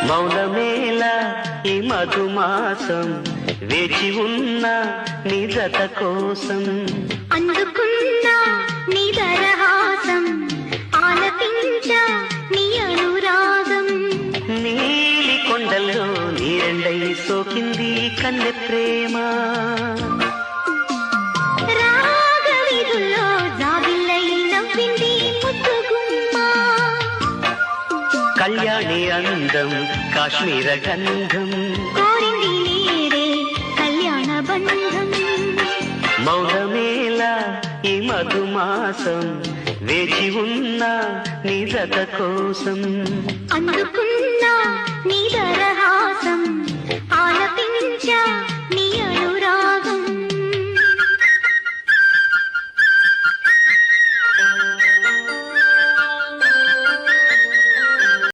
మౌనమేళ ఈ మధుమాసం వేచి ఉన్న నీ జత కోసం అందుకున్నా నీ దరహాసం ఆలపించ నీ అనురాగం నీలి కొండల్లో నీరెండై సోకింది కన్నె ప్రేమ రాగవిధుల్లో జాబిల్లై నవ్వింది ముద్దుగుమ్మ కళ్యాణి అందం కాశ్మీర గంధం కోరింది నేరే కళ్యాణ బంధం మౌనమేళ ఈ మధుమాసం వేచి ఉన్న నీ జత కోసం అందుకున్నా నీ దరహాసం